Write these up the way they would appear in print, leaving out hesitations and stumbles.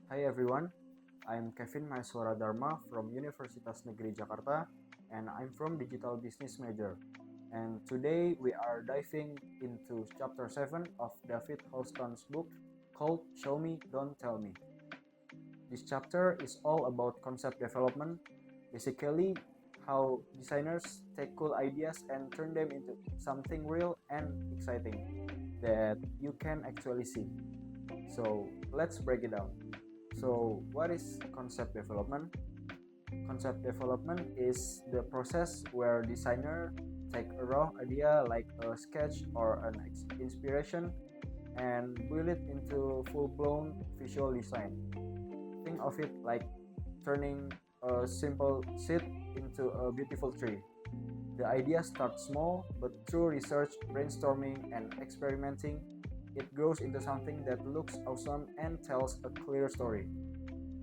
Hi everyone, I'm Kevin Maheswara Dharma from Universitas Negeri Jakarta and I'm from Digital Business major. And today we are diving into chapter 7 of David Holston's book called Show Me, Don't Tell Me. This chapter is all about concept development, basically how designers take cool ideas and turn them into something real and exciting that you can actually see. So let's break it down. So, what is concept development? Concept development is the process where designer take a raw idea like a sketch or an inspiration and build it into full-blown visual design. Think of it like turning a simple seed into a beautiful tree. The idea starts small, but through research, brainstorming, and experimenting, it grows into something that looks awesome and tells a clear story.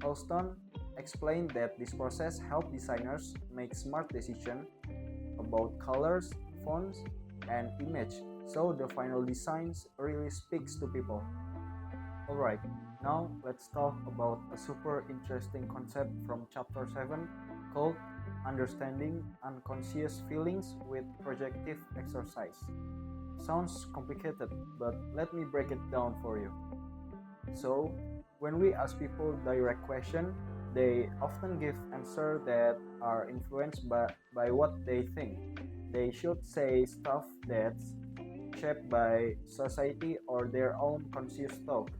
Holston explained that this process helps designers make smart decisions about colors, fonts, and image, so the final designs really speaks to people. Alright, now let's talk about a super interesting concept from chapter 7 called Understanding Unconscious Feelings with Projective Exercise. Sounds complicated, but let me break it down for you. So, when we ask people direct questions, they often give answers that are influenced by what they think. They should say stuff that's shaped by society or their own conscious thought.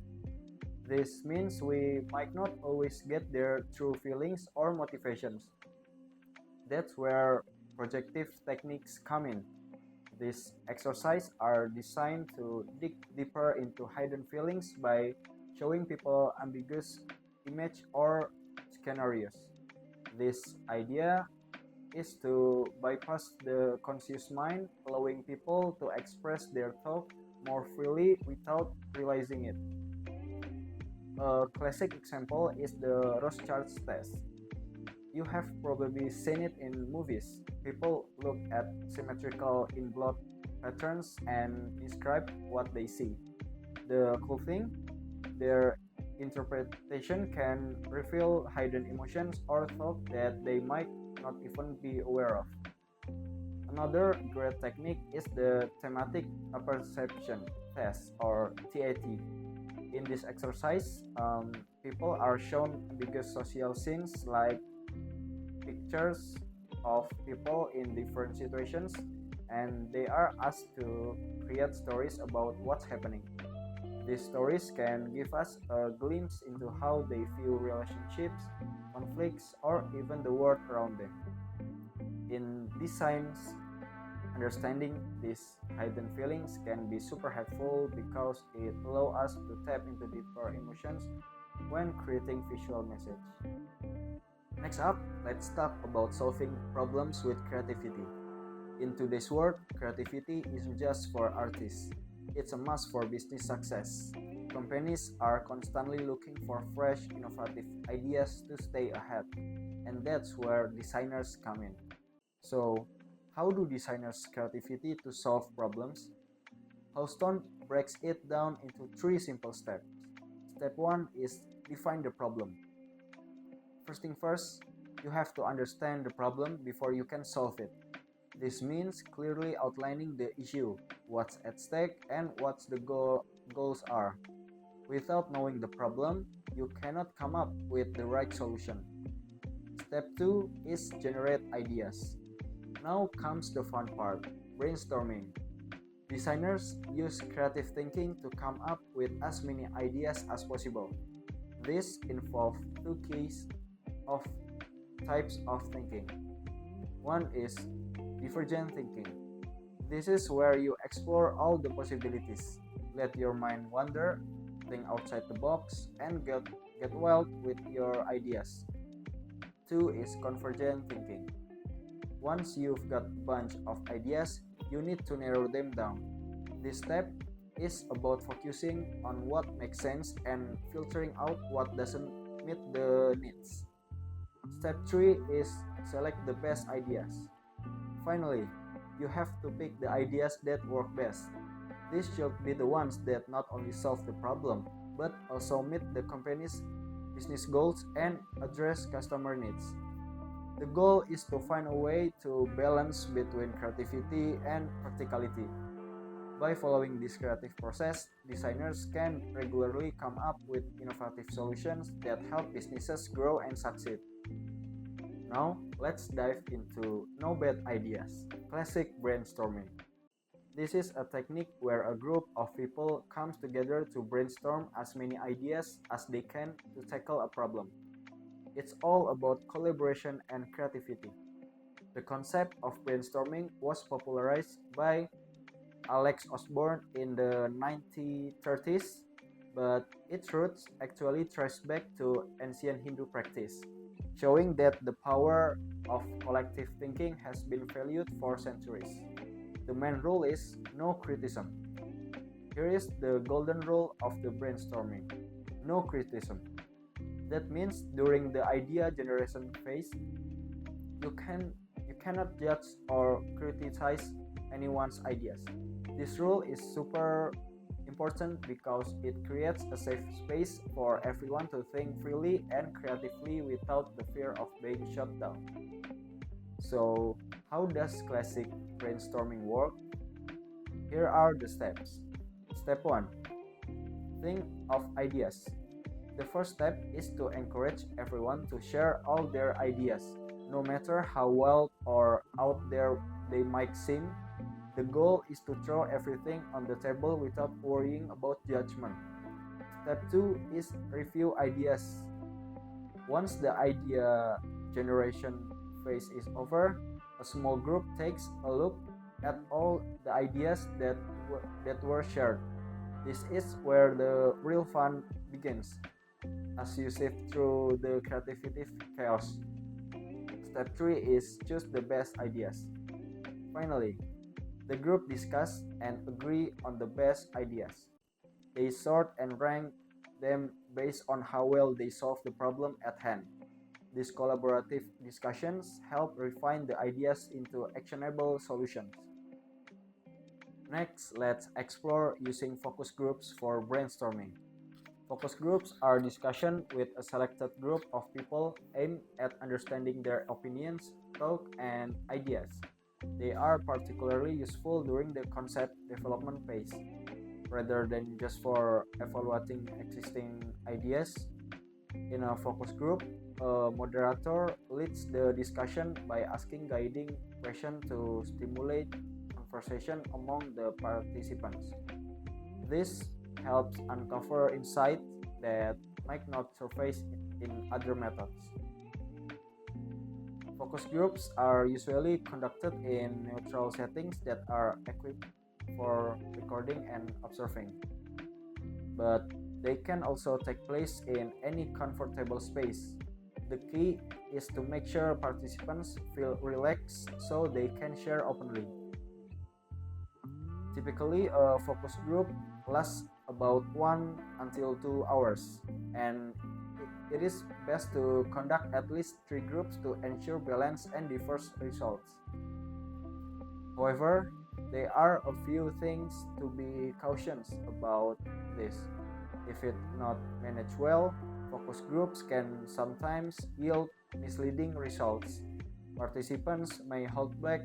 This means we might not always get their true feelings or motivations. That's where projective techniques come in. These exercises are designed to dig deeper into hidden feelings by showing people ambiguous image or scenarios. This idea is to bypass the conscious mind, allowing people to express their thought more freely without realizing it. A classic example is the Rothschild's test. You have probably seen it in movies. People look at symmetrical in blood patterns and describe what they see. The cool thing, their interpretation can reveal hidden emotions or thoughts that they might not even be aware of. Another great technique is the thematic apperception test or TAT. In this exercise, people are shown ambiguous social scenes like pictures of people in different situations and they are asked to create stories about what's happening. These stories can give us a glimpse into how they view relationships, conflicts, or even the world around them. In designs, understanding these hidden feelings can be super helpful because it allows us to tap into deeper emotions when creating visual message. Next up, let's talk about solving problems with creativity. In today's world, creativity isn't just for artists, it's a must for business success. Companies are constantly looking for fresh, innovative ideas to stay ahead, and that's where designers come in. So, how do designers' creativity to solve problems? Holston breaks it down into three simple steps. Step 1 is define the problem. First thing first, you have to understand the problem before you can solve it. This means clearly outlining the issue, what's at stake, and what the goals are. Without knowing the problem, you cannot come up with the right solution. Step 2 is generate ideas. Now comes the fun part, brainstorming. Designers use creative thinking to come up with as many ideas as possible. This involves two keys of types of thinking. One is divergent thinking. This is where you explore all the possibilities. Let your mind wander, think outside the box, and get wild with your ideas. Two is convergent thinking. Once you've got a bunch of ideas, you need to narrow them down. This step is about focusing on what makes sense and filtering out what doesn't meet the needs. Step 3 is select the best ideas. Finally, you have to pick the ideas that work best. These should be the ones that not only solve the problem, but also meet the company's business goals, and address customer needs. The goal is to find a way to balance between creativity and practicality. By following this creative process, designers can regularly come up with innovative solutions that help businesses grow and succeed. Now, let's dive into no bad ideas, classic brainstorming. This is a technique where a group of people comes together to brainstorm as many ideas as they can to tackle a problem. It's all about collaboration and creativity. The concept of brainstorming was popularized by Alex Osborne in the 1930s, but its roots actually trace back to ancient Hindu practice, showing that the power of collective thinking has been valued for centuries. The main rule is no criticism. Here is the golden rule of the brainstorming: no criticism. That means during the idea generation phase, you cannot judge or criticize anyone's ideas. This rule is super important because it creates a safe space for everyone to think freely and creatively without the fear of being shut down. So, how does classic brainstorming work? Here are the steps. Step 1. Think of ideas. The first step is to encourage everyone to share all their ideas, no matter how wild or out there they might seem. The goal is to throw everything on the table without worrying about judgment. Step 2 is review ideas. Once the idea generation phase is over, a small group takes a look at all the ideas that were shared. This is where the real fun begins, as you sift through the creative chaos. Step 3 is choose the best ideas. Finally, the group discuss and agree on the best ideas. They sort and rank them based on how well they solve the problem at hand. These collaborative discussions help refine the ideas into actionable solutions. Next, let's explore using focus groups for brainstorming. Focus groups are discussion with a selected group of people aimed at understanding their opinions, thoughts, and ideas. They are particularly useful during the concept development phase, rather than just for evaluating existing ideas. In a focus group, a moderator leads the discussion by asking guiding questions to stimulate conversation among the participants. This helps uncover insights that might not surface in other methods. Focus groups are usually conducted in neutral settings that are equipped for recording and observing, but they can also take place in any comfortable space. The key is to make sure participants feel relaxed so they can share openly. Typically, a focus group lasts about 1 until 2 hours, and it is best to conduct at least 3 groups to ensure balance and diverse results. However, there are a few things to be cautious about this. If it's not managed well, focus groups can sometimes yield misleading results. Participants may hold back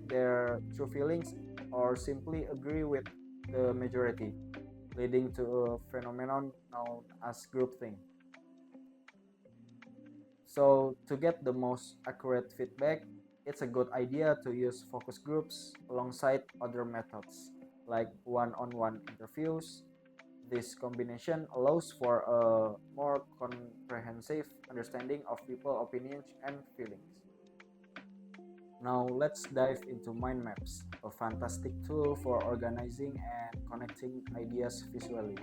their true feelings or simply agree with the majority, leading to a phenomenon known as groupthink. So, to get the most accurate feedback, it's a good idea to use focus groups alongside other methods like one-on-one interviews. This combination allows for a more comprehensive understanding of people's opinions and feelings. Now let's dive into mind maps, a fantastic tool for organizing and connecting ideas visually.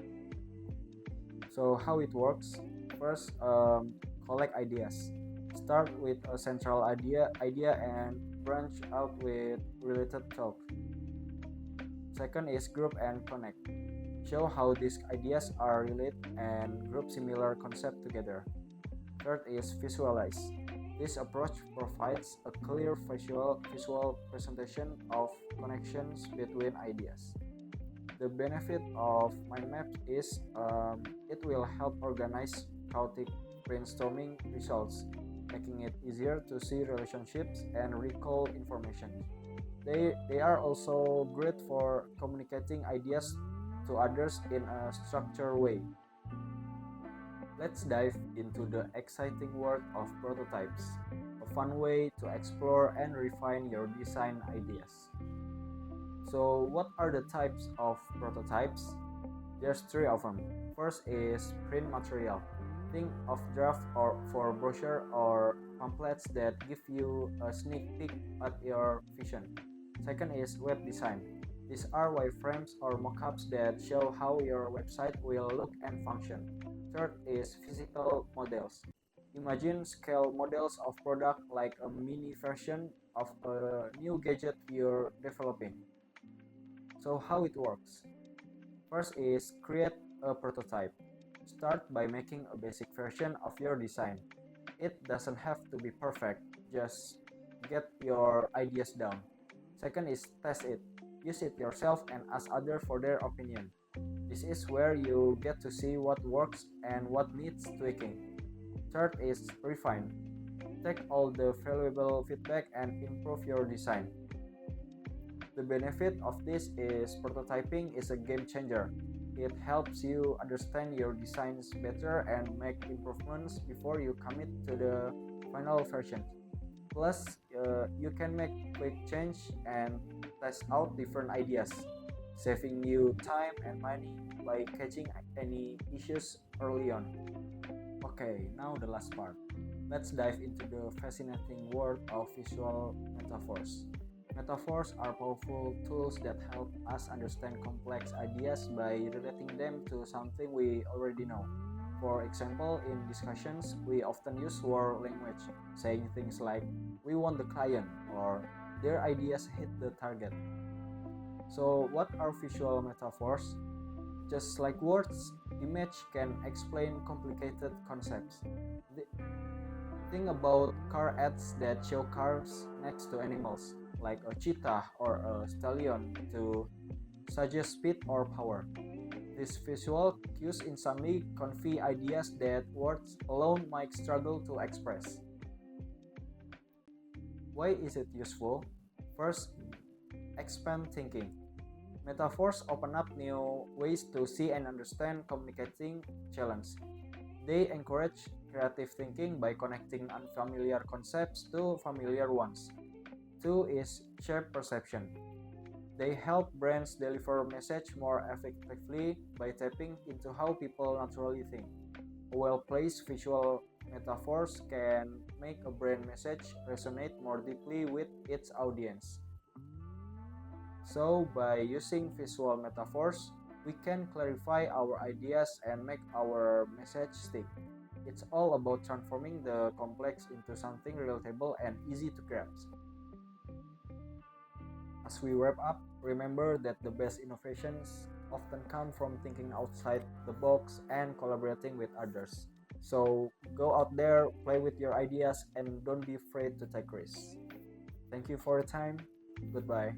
So how it works? First, collect ideas. Start with a central idea and branch out with related thoughts. Second is group and connect. Show how these ideas are related and group similar concepts together. Third is visualize. This approach provides a clear visual presentation of connections between ideas. The benefit of mind maps is It will help organize chaotic brainstorming results, making it easier to see relationships and recall information. They are also great for communicating ideas to others in a structured way. Let's dive into the exciting world of prototypes, a fun way to explore and refine your design ideas. So, what are the types of prototypes? There's three of them. First is print material. Think of draft or for brochure or pamphlets that give you a sneak peek at your vision. Second is web design. These are wireframes or mockups that show how your website will look and function. Third is physical models. Imagine scale models of product like a mini version of a new gadget you're developing. So how it works? First is create a prototype. Start by making a basic version of your design. It doesn't have to be perfect, just get your ideas down. Second is test it. Use it yourself and ask others for their opinion. This is where you get to see what works and what needs tweaking. Third is refine. Take all the valuable feedback and improve your design. The benefit of this is prototyping is a game changer. It helps you understand your designs better and make improvements before you commit to the final version. Plus, you can make quick change and test out different ideas, saving you time and money by catching any issues early on. Okay, now the last part. Let's dive into the fascinating world of visual metaphors. Metaphors are powerful tools that help us understand complex ideas by relating them to something we already know. For example, in discussions, we often use word language, saying things like, we want the client, or their ideas hit the target. So, what are visual metaphors? Just like words, image can explain complicated concepts. Think about car ads that show cars next to animals, like a cheetah or a stallion, to suggest speed or power. These visual cues instantly convey ideas that words alone might struggle to express. Why is it useful? First, expand thinking. Metaphors open up new ways to see and understand communicating challenge. They encourage creative thinking by connecting unfamiliar concepts to familiar ones. Two is shared perception. They help brains deliver message more effectively by tapping into how people naturally think. Well-placed visual metaphors can make a brain message resonate more deeply with its audience. So, by using visual metaphors, we can clarify our ideas and make our message stick. It's all about transforming the complex into something relatable and easy to grasp. As we wrap up, remember that the best innovations often come from thinking outside the box and collaborating with others. So go out there, play with your ideas, and don't be afraid to take risks. Thank you for your time. Goodbye.